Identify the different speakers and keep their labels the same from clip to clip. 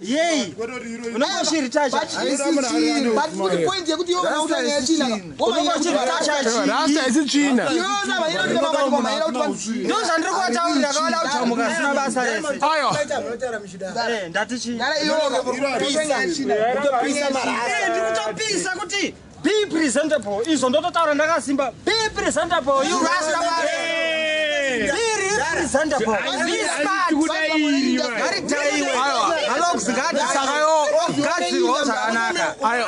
Speaker 1: Yey. Unoshiri tacha.
Speaker 2: But the point is kuti yona utanya China.
Speaker 3: Rasta is China.
Speaker 2: Yona bayiro baba kwa mayira utwanzi.
Speaker 1: Ndo zandiri kwataurira kala utamuka sina basa rese.
Speaker 3: Ayo.
Speaker 1: Ndati chi.
Speaker 2: Yala iyo China.
Speaker 1: Utopisa marasa. Ndikutopisa kuti be presentable. Izo ndototaura ndakasimba. Be presentable. You Rasta man. Be presentable. Be smart. Alox gadi sakayo. Gadi roza kanaka. Ayo.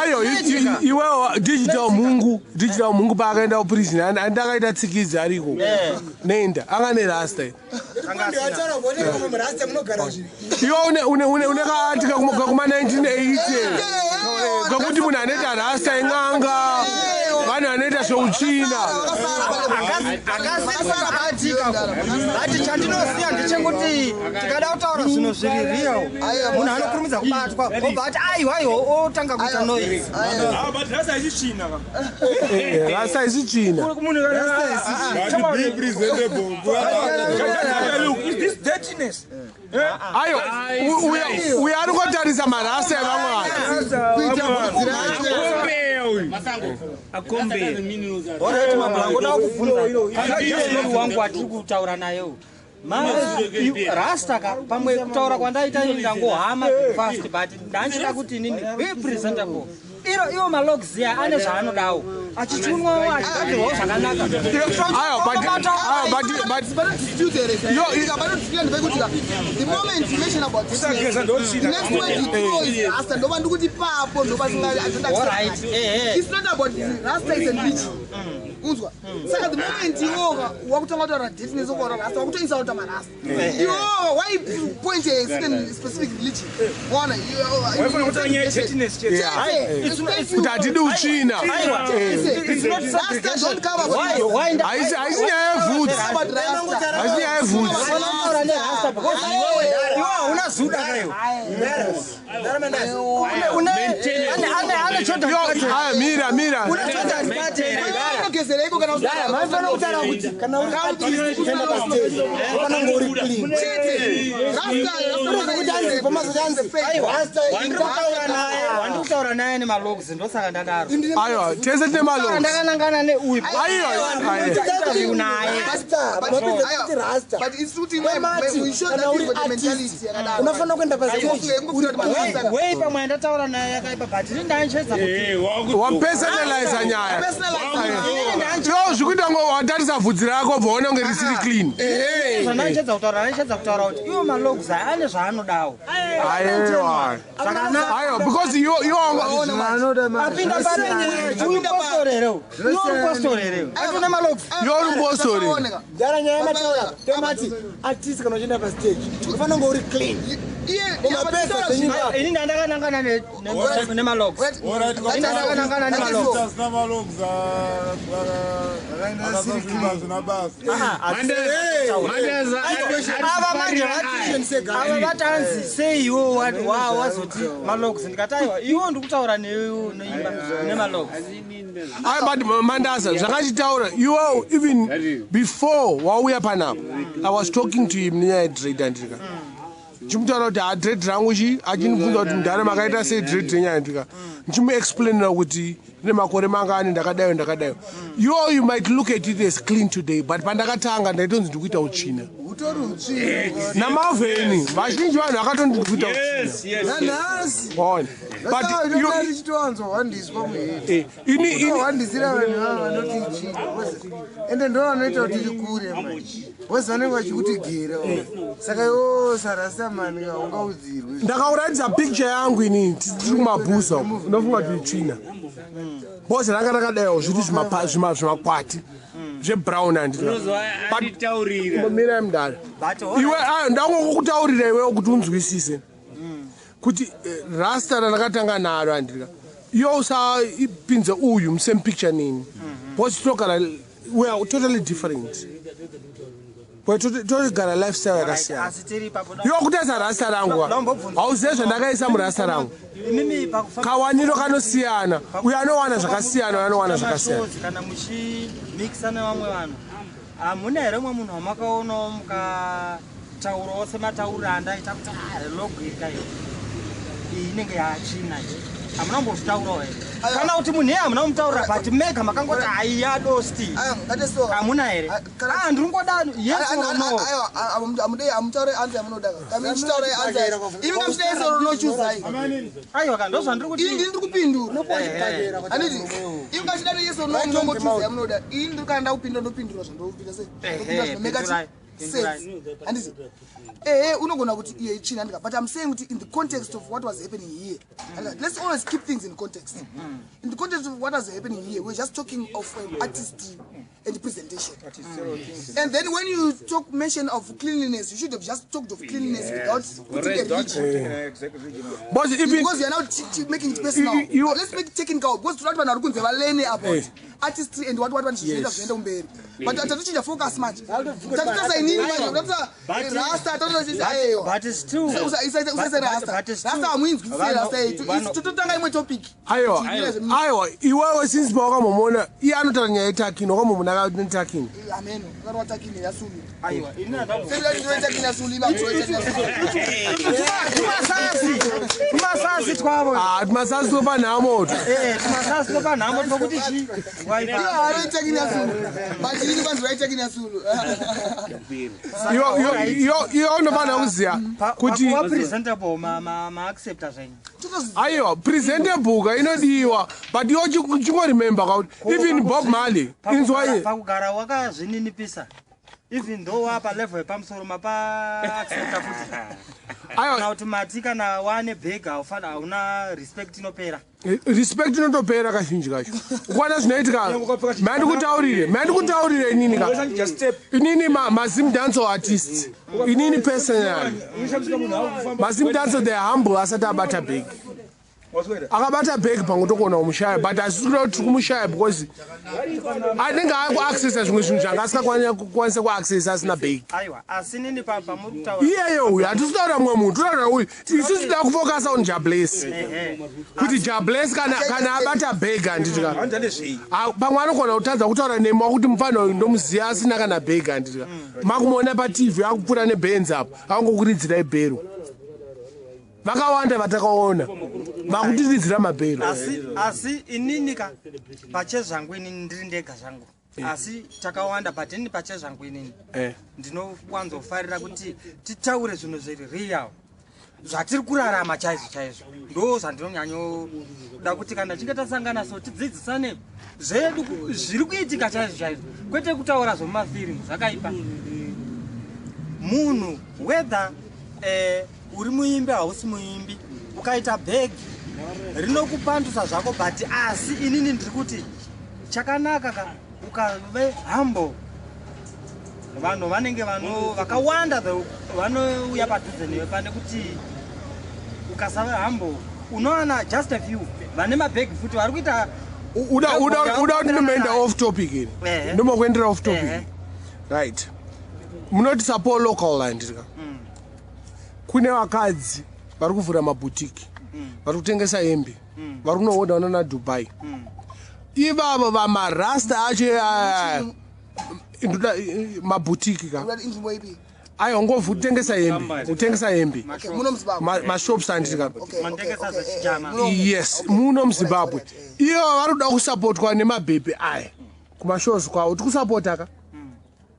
Speaker 3: Ayo, iwe digital mungu pakaenda prison andakaita tsikizi ariko. Nenda angane Rasta. Iwe unekatika kuma 1980 kakuti munhu anoita Rasta ing'anga vanhu vanoita zveuchina
Speaker 1: akasarabatika ati chandinoziya ndechekuti tikada kutaura zvinhu zviri real munhu anokurumidza kubatwa obva ati aiwaiwo otanga kuita noise
Speaker 4: but Rasta is China.
Speaker 3: Rasta is China.
Speaker 4: Look, is this dirtiness?
Speaker 3: Ayo, we are going to tell Rasta
Speaker 1: Rasta pamwe kutaura kwandaita ndangohama fast but ndanchida kuti nini be presentable iwo malogzia ane zvaanodawo achichunwa achidawo zvakanaka
Speaker 2: the moment you mention about this the next one is Rasta ndoba ndikuti papo ndoba it's not about Rasta is a bitch uzwa saka the moment iwoga wakutanga kutaura business okora Rasta wakutoisa kuti marasta iwo why point a specific religion one
Speaker 4: wafuna kutanya business
Speaker 3: kuti atidi uchina
Speaker 2: Rasta don't cover
Speaker 3: haisi nyaya yevhudzi
Speaker 1: iwo unazuda kayo
Speaker 3: mira
Speaker 2: gezereko kana
Speaker 1: mafana kutara kuti kana uri kuenda pa stage kana ngori clean Rasta naye ne malogs ndosaka ndadaro
Speaker 3: ayo tese ne malogs
Speaker 1: ndakanangana ne uyu
Speaker 2: ayo naye but it's shooting we show that mentality
Speaker 1: unafana kwenda pa stage wewe pamwe ndataura naye yakaipa but ndanchedza kuti
Speaker 3: wa personalize nyaya zvikuita ngo watarisa vhudzi rako bvaona kunge risiri clean
Speaker 1: zvanachedza kutaura kuti iwo malogs ane zvaanodawo
Speaker 3: ayo because you
Speaker 1: apinda pastorero atuna malogs
Speaker 3: yori mbostori
Speaker 1: jara nyaya mataura temati artist kana uchenda pa stage ufana ngori clean ini ndakanangana ne malogs ndakanangana ne malogs ava vatanzi sei iwo wazoti malogs ndikataiwa iwo ndikutaura neimba nemalogs
Speaker 3: but Mandasa zvakachitaura iwo even before wauya panapa I was talking to him nenyaya yedread andika chimutaura kuti hadread rangu chi achinibvunza kuti mudhara makaita sei dread renyaya ndika ndichimuexplainira kuti ne makore mangani ndakadayo you might look at it as clean today but pandakatanga ndaitonzi ndikuita uchina namavheni vazhinji vanhu akatonzi ndikuita uchina
Speaker 2: ende ndo vanoita kuti tikure vozi vanenge vachikuti gera saka iwo sarasamani ungaudzirwe
Speaker 3: ndakauratidza picture yangu ini tiri kumabhusa unofunga kuti china bhozi ranga rakadayo zviti zvimakwati zvebrown handimira mudara iwe ndangokutaurira iwe kuti unzwisise kuti Rasta randakatanga naro handika iyo usapinze uyu musame picture nini bhozi tinogara we are totally different togara lifestyle yakasiyana iwo kutaisa Rasta rangu hauzive zvandakaisa murasta rangu kawaniro kanosiyana uyo anowana zvakasiyana uyo anowana zvakasiyana
Speaker 1: kana muchimikisa nevamwe vanhu Hamuna here mumwe munhu wamakaonawo mukataurawo sematauriro andaita kuti logo iri kayo iyi inenge yachina iyi hamuna kumbozvitaurawo here kana kuti munhu iye hamuna kumutaurira but mega makangoti hai yadosti hamuna here ndiri kungoda yes or no
Speaker 2: amutaure anza yamunoda kamichitaura anza imi kamuchita yes or no choose
Speaker 1: aiwa ka ndozvandiri kuti
Speaker 2: ndiri kupindura handiti imi kachida yes or no ndongo choose yamunoda ini ndiri kana ndakupindura ndopindura zvandopinda sei make sense handiti unogona kuti iye ichina ndika but I'm saying kuti in the context of what was happening here let's always keep things in context in the context of what was happening here we're just talking of artistry and presentation and then when you mention of cleanliness you should have just talked of cleanliness without putting a
Speaker 3: but even
Speaker 2: because you're now making it personal let's make it technical because tonight when arkunze valene about artistry and what zvienda kumberi but atatuchinja focus much tatasa inini tatasa rasta tatasa ayo
Speaker 1: but it's true
Speaker 2: usase rasta amwinzwi rasta yetu tutotanga imwe topic
Speaker 3: aiwa iwewe since mawakamomona iye anotaura nyaya yetakini wakamomona netakini
Speaker 2: amen ukarwa takini yasulu
Speaker 1: aiwa inini
Speaker 2: takini yasulu
Speaker 1: tumasasi twavo
Speaker 3: tumasasi topanhamo
Speaker 1: tumasasi topanhamo tokuti chii
Speaker 2: takini yasulu bachini vanhu vaitakini yasulu
Speaker 3: iyo unofanira kuziva kuti
Speaker 1: presentable maaccepta zvenyu
Speaker 3: aiwa presentable ka inodiwa but iwo chingoremember kuti even Bob Marley inzwa
Speaker 1: pakugara wakazvininipisa even though wapa level yepamusoro mapa-accepta kuti kana kuti mati kana wane bhega hauna respect inopera
Speaker 3: respect inotopera kazhinji kacho ukwana zvinoitika mandikutaurire inini ka inini mazim dancer artist inini personal mazim dancer they are humble asati abata bhegi akabata bhegi pangotokuona kumushaya but asikuda kuti kumushaya because anenge akuaccessa zvimwe zvinhu zvanga asingakwanisa kuaccessa asina bhegi
Speaker 1: aiwa asi nini pamurikutaura
Speaker 3: iyeyo uyu hatisitaura mumwe munhu totaura uyu isu tida kufokasa on Jabless kuti Jabless kana abata bhegi handitika pamwe anogona kutadza kutaura nemi wakuti mufana uyu ndomuziva asina kana bhegi handitika makumuona paTV akupfuura nebhenzi apo akungokuridzirai bhero vakawanda vatakaona vakutiridzira mabhero
Speaker 1: asi ininika pachezvangu inini ndiri ndega zvangu asi takawanda but ini pachezvangu inini ndinowanzofarira kuti titaure zvinhu zviri real zvatiri kurarama chaizvo chaizvo ndo zvandinonyanyoda kuti kana tichinge tasangana so tidzidzisane zvedu zviri kuitika chaizvo chaizvo kwete kutaura zvomumafirimu zvakaipa munhu whether uri muimbi hausi muimbi ukaita bhegi rinokupandusa zvako but asi inini ndiri kuti chakanaka ukave humble vanhu vanenge vakawanda vanouya padhuze newe pane kuti ukasave humble unowana just a few vane mabhegi futi vari kuita
Speaker 3: uda kuti ndomaenda off topic ini ndomakuendera off topic right munoti support local land kune vakadzi vari kuvhura mabhutiki vari kutengesa hembe vari kunohodaona naDubai ivavo vamarasta acho mabhutiki ka aiwa ngovutengesa hembe kutengesa hembe mashops anditika yes muno muZimbabwe ivo vari kuda kusapotwa nemabhebhe aya kumashows kwavo tikusapota ka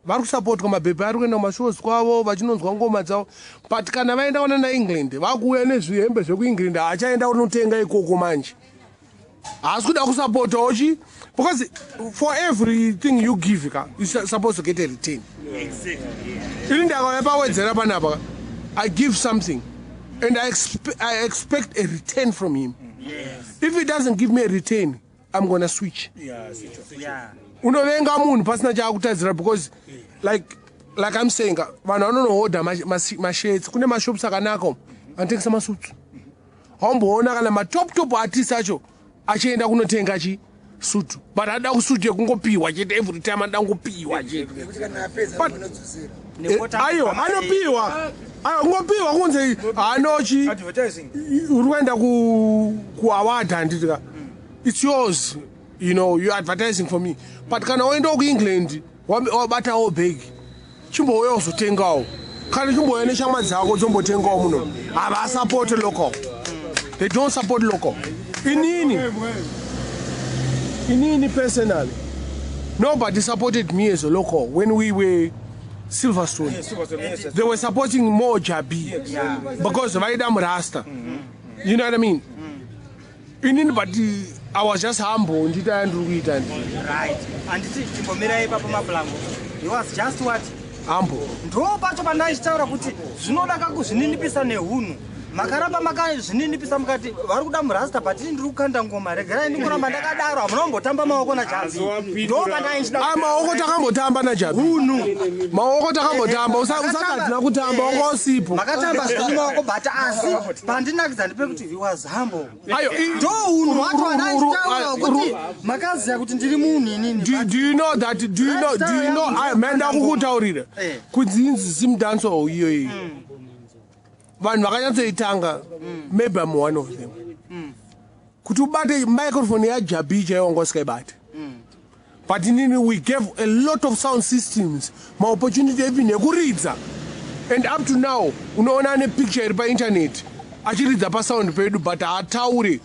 Speaker 3: vari kusapotwa mabhebhe ari kuenda kumashows kwavo vachinonzwa ngoma dzavo but kana vaenda kuna naEngland vakuuya nezvihembe zvekuEngland haachaenda kunotenga ikoko manje haasi kuda kusapotwawo chi because for everything you give ka you supposed to get a return ini ndakauya pawedzera panapa I give something and I expect a return from him if he doesn't give me a return I'm gonna switch unovenga munhu pasina chaakutadzira because like I'm saying vanhu vanonohodha masheds kune mashops akanaka anotengesa masutsu haumboona kana matop artist acho achienda kunotenga chisutu but ada kusutu yekungopiwa chete every time ada kungopiwa chete ayo anopiwa ngopiwa kunze hanochi uri kuenda kuaward handitika it's yours you know you're advertising for me but kana waenda kuEngland wabatawo bhegi chimbouya uzotengawo kana chimbouya neshama dzako dzombotengawo muno havasupport local. They don't support local. Inini personally, nobody supported me as a local when we were Silverstone. They were supporting more Jabi because I'm Rasta. You know what I mean? Inini, I was just humble. Right.
Speaker 1: And he was just what?
Speaker 3: Humble.
Speaker 1: Makaramba makani zvininipisa mukati vari kuda murasta but ndiri kukanda ngoma regerai ndikuramba ndakadaro hamunombotamba maoko najabi
Speaker 3: maoko takambotamba najabi maoko takambotamba usakadzina kutamba wanga usipo
Speaker 1: makatamba zviri maoko but asi pandinakidza ndepekuti he was humble ndo unhu wacho andaitaura kuti makaziya kuti ndiri munhu inini.
Speaker 3: Do you know menda kukutaurira kudzinzi simudanso iyoyi vanhu vakanyatsoitanga maybe I'm one of them kuti ubate microphone yajabi chaiyo wanga usikaibate but we gave a lot of sound systems maopportunity even ekuridza and up to now unoona nepicture iri painternet achiridza pasound pedu but haataure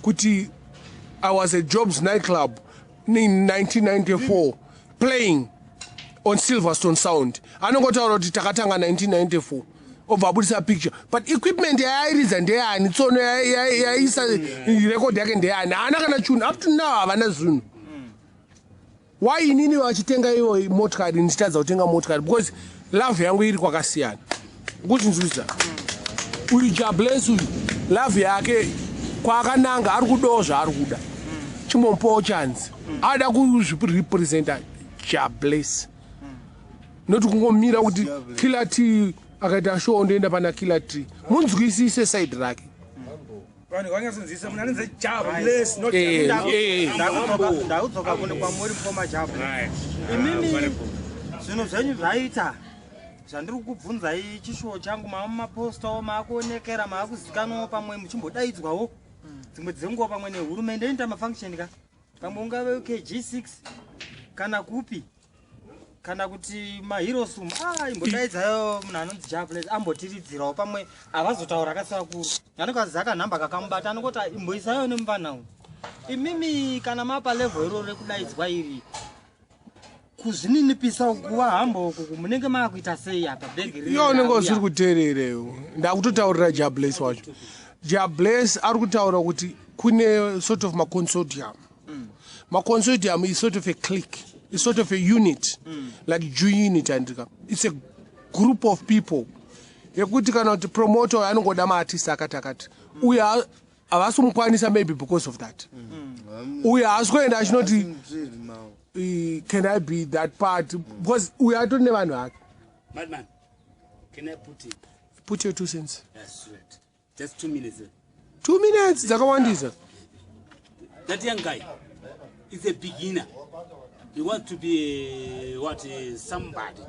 Speaker 3: kuti I was at Job's nightclub in 1994 playing on Silverstone sound anongotaura kuti takatanga 1994 obvabudisa picture but equipment yairidza ndeyani tsono yaisa record yake ndeyani haana kana chunhu up to now havana zvinhu. Why inini vachitenga ivo motikari ndichitadza kutenga motikari because love yangu iri kwakasiyana kuchinzwisa uyu Jabless uyu love yake kwaakananga ari kudawo zvaari kuda chimbomupawo chance ada kuzvirepresenta Jabless noti kungomira kuti Killer T akaita show ndoenda pana Killer T munzwisise side rake
Speaker 4: vanhu vanyasinzisa muna anenze Jabless not
Speaker 1: ndaudzoka kune kwamuri mukoma Jabless imimi zvinhu zvenyu zvaita zvandiri kubvunzai chishowo changu mapostawo maakuonekera maakuzikanwawo pamwe muchimbodaidzwawo dzimwe dzenguva pamwe nehurumende inoita mafunction ka pamwe ungave KG6 kana kupi kana kuti mahirosum imbodaidzayo munhu anonzi Jabless ambotiridzirawo pamwe avazotaura akasakuru anokwaziza kanhamba kakamubata anokoti imboisayo nemuvanawo imimi kana mapa level iro rekudaidzwa iri kuzvininipisa nguva hambo uku munenge maakuita sei apa bhegi riri
Speaker 3: iyo unenge usiri kuteerereyo ndakutotaurira Jabless wacho Jabless ari kutaura kuti kune sort of maconsortium maconsortium is sort of a clique. It's sort of a unit, like Jew unit, and it's a group of people. Yekuti kana kuti promoter anongoda maartist akatakati. Uya avasumukwanisa maybe because of that. Uya asikoenda achinoti can I be that part because uya atone vanhu vake.
Speaker 5: Madman, can I
Speaker 3: put your 2 cents?
Speaker 5: That's right. Just 2 minutes.
Speaker 3: 2 minutes dzakawandisa.
Speaker 5: That young guy is a beginner. He wants to be somebody.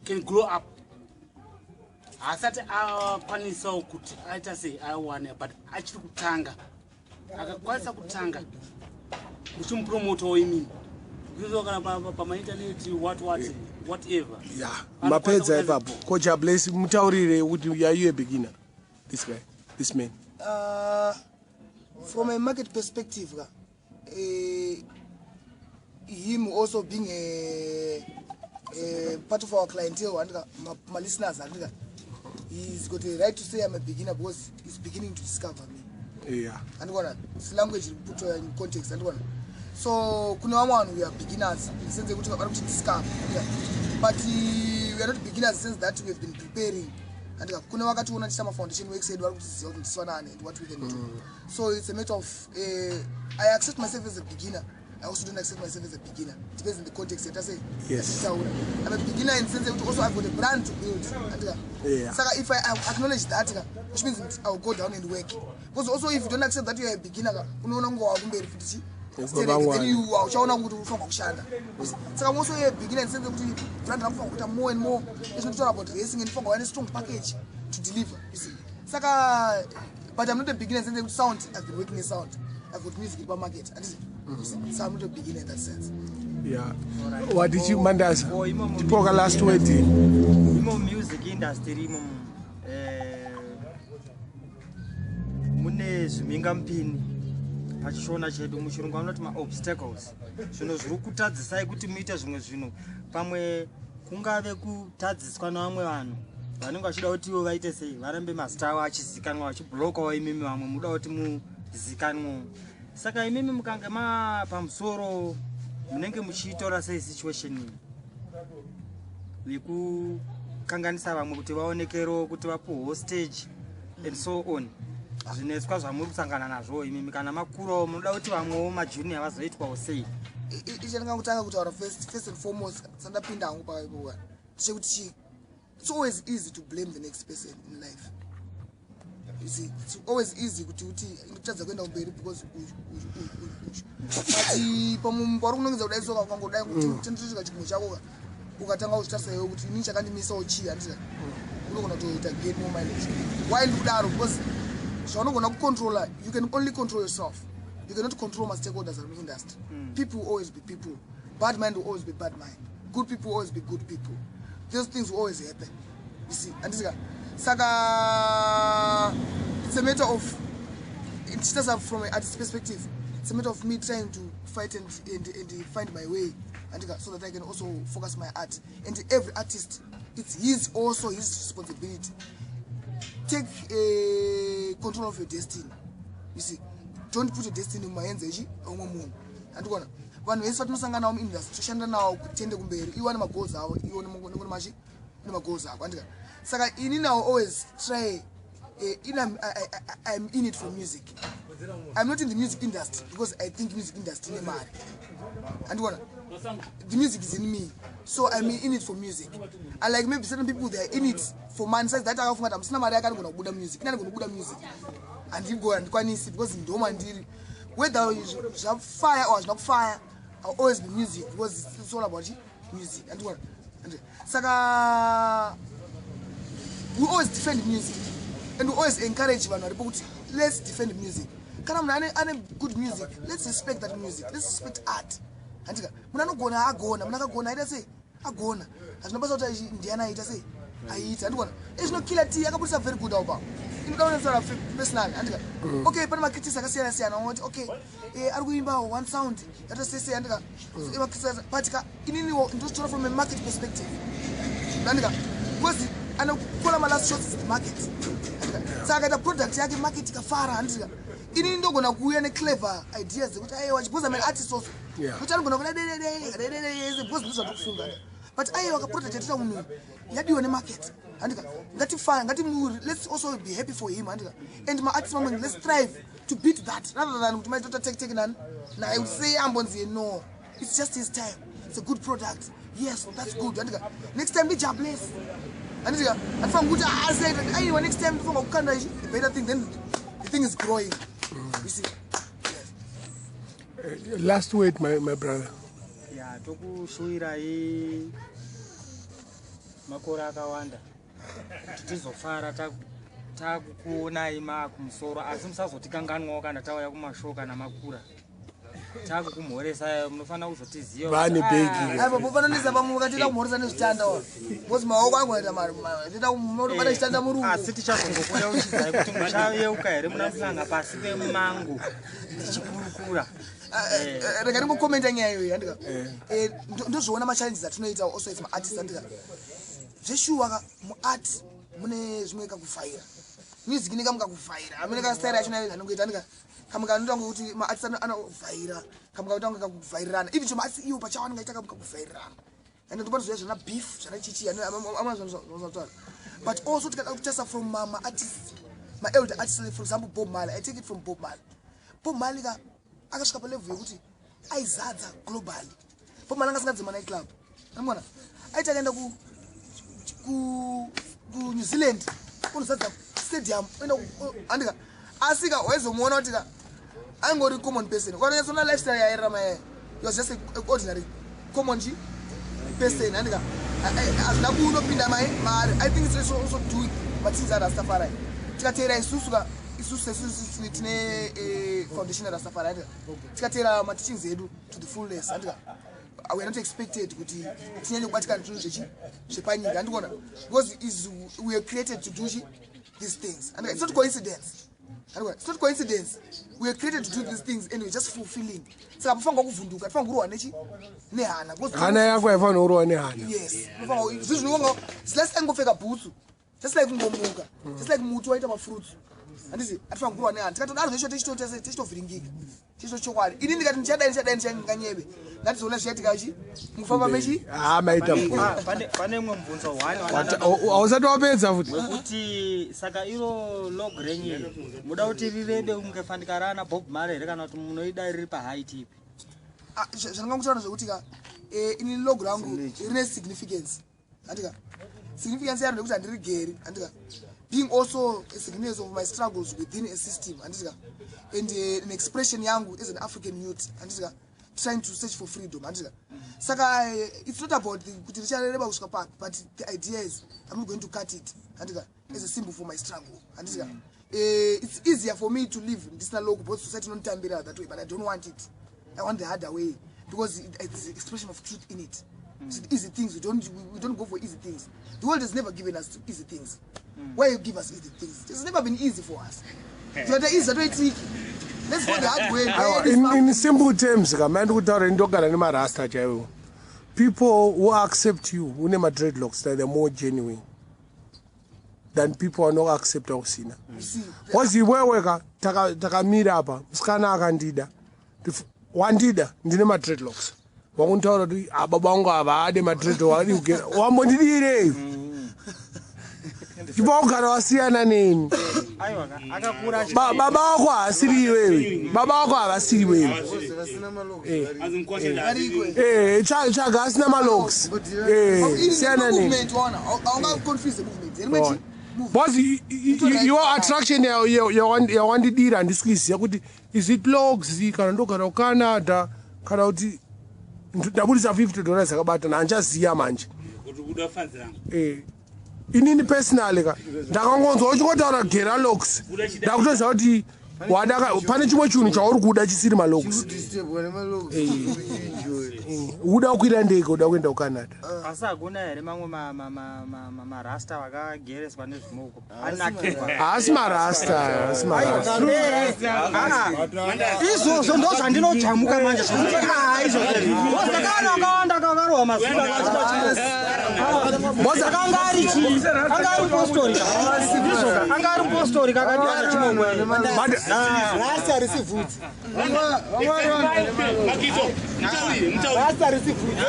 Speaker 5: Can grow up. I started kwanisa kuti aita say I want but achiri kutanga. Akakwanisa kutanga. Muchimpromote woimini. Kuzo kana pa internet whatever.
Speaker 3: Yeah. Mapedza ipapo. Ko Jabless mutaurire kuti are you a beginner? This guy, this man.
Speaker 2: From a market perspective, him also being a part of our clientele and my listeners, he's got a right to say I'm a beginner because he's beginning to discover me.
Speaker 3: Yeah.
Speaker 2: And it's language put in context and so kuna one we are beginners in the sense that we are to discover. Yeah. But we are not beginners in the sense that we have been preparing. And kuna wakati unachama foundation work said and what we can do. So it's a matter of I accept myself as a beginner. I also don't accept myself as a beginner. It depends on the context. I say,
Speaker 3: yes.
Speaker 2: I'm a beginner in the sense that also I've got a brand to build.
Speaker 3: Yeah.
Speaker 2: So if I acknowledge that, which means I'll go down and work. Because also if you don't accept that you're a beginner, then you are so I'm also a beginner in the sense that brand more and more. It's not about racing and for a strong package to deliver. You see. But I'm not a beginner in the sense that sound. I've been working in sound. I've got music in my market. So I'm not a beginner in that sense.
Speaker 3: Yeah. What did you Mandasa?
Speaker 1: Oh, imo
Speaker 3: Tipoka last word.
Speaker 1: imo music industry imo mune zviminga mpini pachishona chedu muchirungu vanoti maobstacles zvinhu zviri kutadzisai kuti muite zvimwe zvinhu pamwe kungave kutadziswa nevamwe vanhu vanenge vachida kuti ivo vaite sei varambe mazita avo achizikanwa vachibhulokawo imimi vamwe muda kuti muzikanwa. Saka imimi mukange pamusoro munenge muchitora sei situation yekukanganisa vamwe kuti vaonekero kuti vapuwe hostage and so on. Zvinetswa zvamuri kusangana nazvo imimi kana makurawo munoda kuti vamwewo majunior vazoitwawo sei?
Speaker 2: Ichandanga kutanga kutaura first and foremost sandapinda hangu paipoa chekuti it's always easy to blame the next person in life. You see, it's always easy kuti ndotadza kuenda kumberi because but pamumkwari kunongeza kudai soka kwangodai kuti tendisvika chigumwe chako ukatanga kuzvitasayo kuti inini chakandimisawo chii handita unogona kutoita get more mileage. Why ndikudaro? Because zvaunogona kucontrola, you can only control yourself. You cannot control my stakeholders in the industry. People will always be people. Bad mind will always be bad mind. Good people will always be good people. Those things will always happen. You see, and this guy, Saka, it's a matter of, it's just from an artist's perspective, it's a matter of me trying to fight and find my way, and so that I can also focus my art. And every artist, it's also his responsibility. Take control of your destiny. You see, don't put your destiny in my hands. And one, vese vatinosangana nawo muindustry toshanda nawo kutende kumberi iwane magoals avo ione mashi ine magoals ako andika saka ini now always try I'm in it for music. I'm not in the music industry because I think music industry is mad. And what the music is in me, so I'm in it for music. I like maybe certain people they are in it for man says that I'm not going to good music, not going to good music, and you go and because in Doma and whether you have fire or not fire, I'll always be music because it's all about music. And what and Saka we always defend music and we always encourage one report. Let's defend music. Good music. Let's respect that music. Let's respect art. And muna no gona agona, muna gona ita say agona. As no basa uta Indiana ita say I eat and one. It's no killer tea. I can put some very good over. In the sort of personal. And okay, but my kids are saying okay. Are we about one sound? That is say and but in just from a market perspective. And because I know call my last shot is the market. So I got a product. I get market kafara and. Ini ndo gonna kuya ne clever ideas ukuthi ayi wachibuza man artist also ukuthi alugona kuna because ndizo kufunga but ayi wakaprotect tata munhu yadiwa ne market andika ngati fine ngati muri let's also be happy for him andika and my artist moment let's strive to beat that rather than ukuthi my daughter take none na I would say ambonzi no it's just his time it's a good product yes that's good andika next time be jobless andika afam ukuthi I say ayi next time ufanga ukanda a better thing then the thing is growing. You see? Yes.
Speaker 3: Last word, my brother.
Speaker 1: Yeah, tokushuira makora akawanda. Tizofara takukuonai makumusoro asi musazotikanganwawo kana tauya kumashoka namakura. Takukumhoresa munofana kuzotiziva.
Speaker 3: Vane begi.
Speaker 2: Hapo popanonisa pamuka tita kumhoresa nezvitanda wa. Bosi maoko angu enda mari. Tita kumhoresa nezvitanda murungu.
Speaker 1: Asi tichazongokuya uchidzai kuti muchaveuka here munamusanga pasi pemango. Tichikurukura.
Speaker 2: Rega ndingokomenta nyaya iyoyi andika. Ndozviona machallenges atinoita also as artists andika. Zveshuwa muart mune zvimwe kakufaira. Music nekamukakufaira. Amene ka style yachona anongoita andika. Kamuka ndongo kuti ma artist anovhaira kamuka utanga kuvhairirana even choma asi iwo pachawa angaita kamuka kuvhairirana and ndopano zvezvo zvana beef zvana chichi amazvanotaura but also tikada kutesa from my artists my elder artists for example Bob Marley I take it from Bob Marley. Bob Marley akasvika pa level yekuti aizadza globally. Bob Marley angasingadzima night club amona aita akaenda ku New Zealand unozadza stadium enda andika asika wezomuona kuti angori common person kwani sona lifestyle ya era my you was just an ordinary common person andika azina kunopinda mai I think it's also doing but things are Rastafari tikatera isusu tine foundation ya Rastafari andika tikatera ma teachings edu to the fullness andika we are not expected kuti tinyanye kubatikana zvinhu zvepanyika andikuona because we are created to do these things and it's not coincidence. It's not coincidence. We are created to do these things anyway, just fulfilling. Saka pafanga kuvhunduka, pafanga kurwa nehana.
Speaker 3: Hana yako yafana urwa nehana.
Speaker 2: Yes. Pafanga zvizvinonga last time ngopfeka bhutsu. Just like ngomuka. Just like muti waita mafruits. Andisi atifanga kurwa nehana. Tikatodaro zvesho tichitovhiringika. Tichichokwadi. Ini ndikati ndichadai nganyebe. Ngatizoona zviyatika ichi. Mufamba mechi?
Speaker 3: Maita.
Speaker 1: Pane mwe mubvunzo 1.
Speaker 3: Ausati wapedza futi.
Speaker 1: Kuti saka iro log renye muda kuti rirebe ungefanikara na Bob Marley kana kuti munoida riri pa height ipi.
Speaker 2: Zvandingakutaura zvekuti ini log rangu rine significance. Andika. Significance yaro ndekuti andiri geri. Andika. Being also a significance of my struggles within a system. Andika. And an expression yangu as an African youth. Andika. Trying to search for freedom. Andika. Saka it's not about kuti richareba kusvika pa, but the idea is I'm not going to cut it. Andika. As a symbol for my struggle. Andika. It's easier for me to live in this local both society non tambira that way, but I don't want it. I want the harder way because it's the expression of truth in it. It's easy things. We don't go for easy things. The world has never given us easy things. Why you give us easy things? It's never been easy for us. So that is the way to let's go the hard way.
Speaker 3: In simple terms, people who accept you who never dreadlocks, they're more genuine than people who don't accept our sinner. What's the way takamira apa msikana akandida wandida ndine ma dreadlocks wakuntaura kuti baba wangu ava ade ma dreadlocks wambondidire chipa kugara wasiyana neni baba wako haasiri iwewe baba wako havasiri iwewe chaga asina malogs siyana neni because your attraction yawandidira handisikuiziva kuti is it logs kana ndogara kucanada kana kuti ndabudisa $50 akabatana handichaziva manje inini personally ka ndakangonzwa uchingotaura gera logs ndakutoziva kuti pane chimwe chinhu chauri kuda chisiri malogs uda kuita ndege uda kuenda kucanada
Speaker 1: asi hakuna here mamwe marasta vakagereswa nezvimoko
Speaker 3: haasi marasta
Speaker 1: izvozvo ndo zvandinojamuka manje ndakarohwa mazvikanga ari postori kakadiana chimomwe
Speaker 2: rasta risivhudzi rasta risivhudzi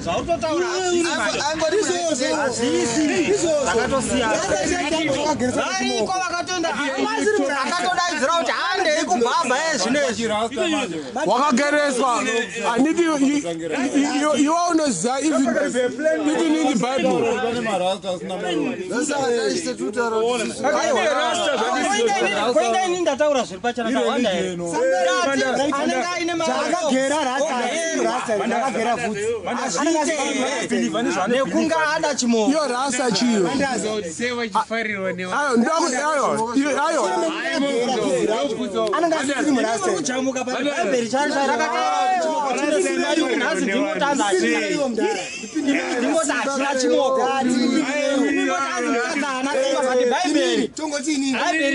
Speaker 1: zvautotauravakatosiyaariko vakatodaidzira kuti handei kubhabha ezvinezvi
Speaker 3: wakagereswa anditi iwe unoziva even in the Bible
Speaker 1: koinga ini ndataura zviri pachana kawanda here anenge aine nekunga ada chimoko
Speaker 3: iyo rasa chiyo
Speaker 1: kujamuka pabhaibheri charakaazi ndingotanza ndingoti hachina chimoko bhaibheri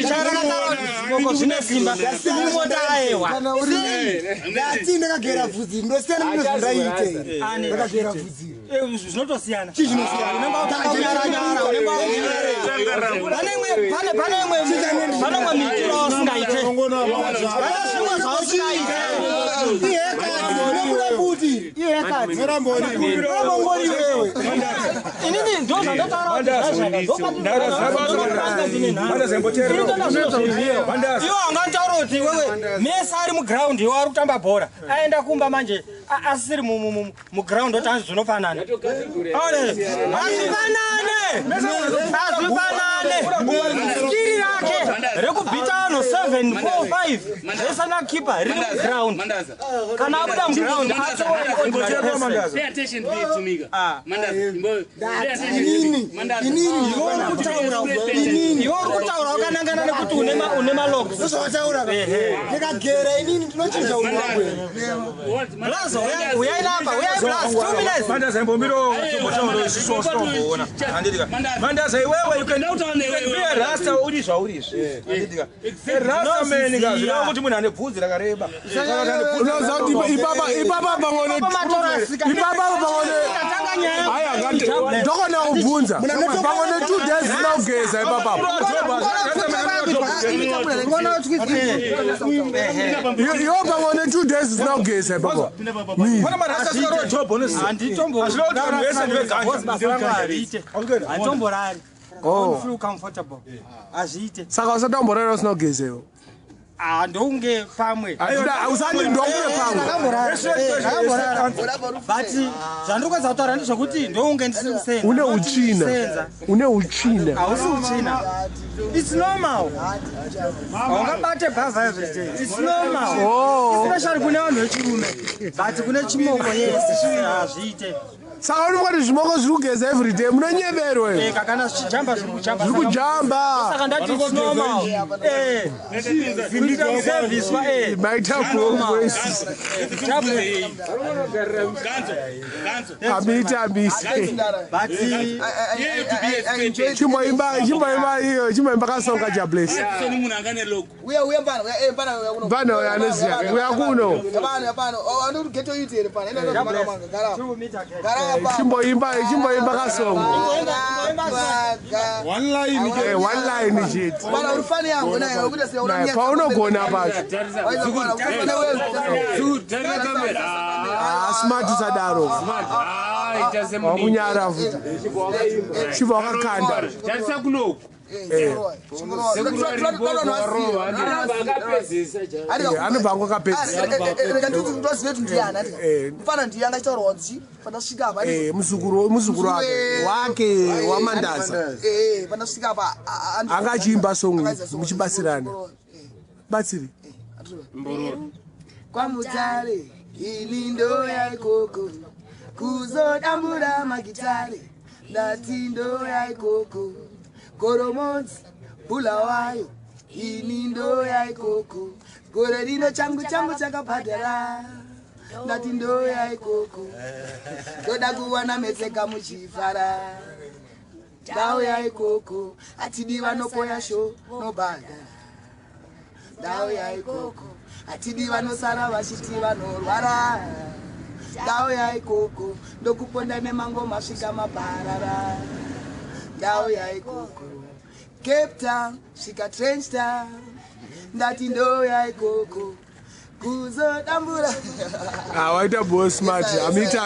Speaker 1: charakataura kuti zvimoko zvine simba ndingoti aewa
Speaker 2: ndakagera bvudzi ndosiyana nezvindaite ndakagera bvudzi
Speaker 1: zvinotosiyana pane mwe mitiro usingaite pane zvimwe zvausingaite ihekati wewe inini ndo zvandatauraivo angataura kuti wewe mese ari muground iwo ari kutamba bhora aenda kumba manje asiri muground oti hanzi zvinofanana azvifanane skiri rake rekubhita anhu 7-4-5 zvesana kipa riri muground kana abuda muground iwo uri kutaura wakanangana nekuti une malogs
Speaker 2: ndikagera inini ndinochinja unwangwe
Speaker 1: plus Mandaza, uyai napa, uyai plus 2 minutes.
Speaker 4: Mandaza imbombiro chombotauro sisosomboona. Andidika. Mandaza iwewe you can be a rasta urizwa urizwe. Andidika. Rasta man ngazi ukuthi munhu ane bvudzi rakareba.
Speaker 3: Unoza kuti ipapa pangone haya ngati ndokona kubvunza pangone 2 days zinogeza ipapa yo pangone 2 days zinogeza ipapa
Speaker 4: Pana marasta skaro jobo nesi.
Speaker 1: Anditombo. Anditomborari.
Speaker 3: Oh.
Speaker 1: Feel comfortable. Azviite.
Speaker 3: saka usatomborera sinogezewo
Speaker 1: Ndonge pamwe.
Speaker 3: usati ndonge pamwe
Speaker 1: But zvandikwanisa kutaura ndezvokuti ndonge ndisiri kusenza.
Speaker 3: une uchina
Speaker 1: Hausi uchina. It's normal. Ungabate bhavha every day. It's normal. Especially kune vanhu vechirume. But kune chimoko yese azviite.
Speaker 3: saka unomwati zvimoko zviri kugeza everyday munonyeverwe
Speaker 1: Kana zvichijamba zviri kujamba.
Speaker 3: zviri kujamba
Speaker 1: Saka ndati it's normal. Kuita kuserviswa
Speaker 3: maita progress amita ambisi chimboimba kasonga jabless vana yanoziya uya kuno chimboimba kasonga one line chete paunogona pacho smart sadaro wakunyara futi chibva wakakanda anobva angokapedzamuzukuru wake wamandaza anga achiimba songi muchibatsirana batsiri
Speaker 2: kwamutare ini ndo yaikoko kuzodambura magitare ndati ndo yaikoko Koromonzi bula wayo ini ndo yaikoko gore rino changu chakabhadhara ndati ndo yaikoko ndoda kuwana metseka muchifara ndau yaikoko atidi vanopoya sho nobhadha ndau yaikoko atidi vanosara vachiti vanorwara ndau yaikoko ndokuponda nemango masvika maparara ndau yaikoko Cape Town svika Trench Town ndati ndo yaikoko kuzodambura
Speaker 3: waita boss smart amite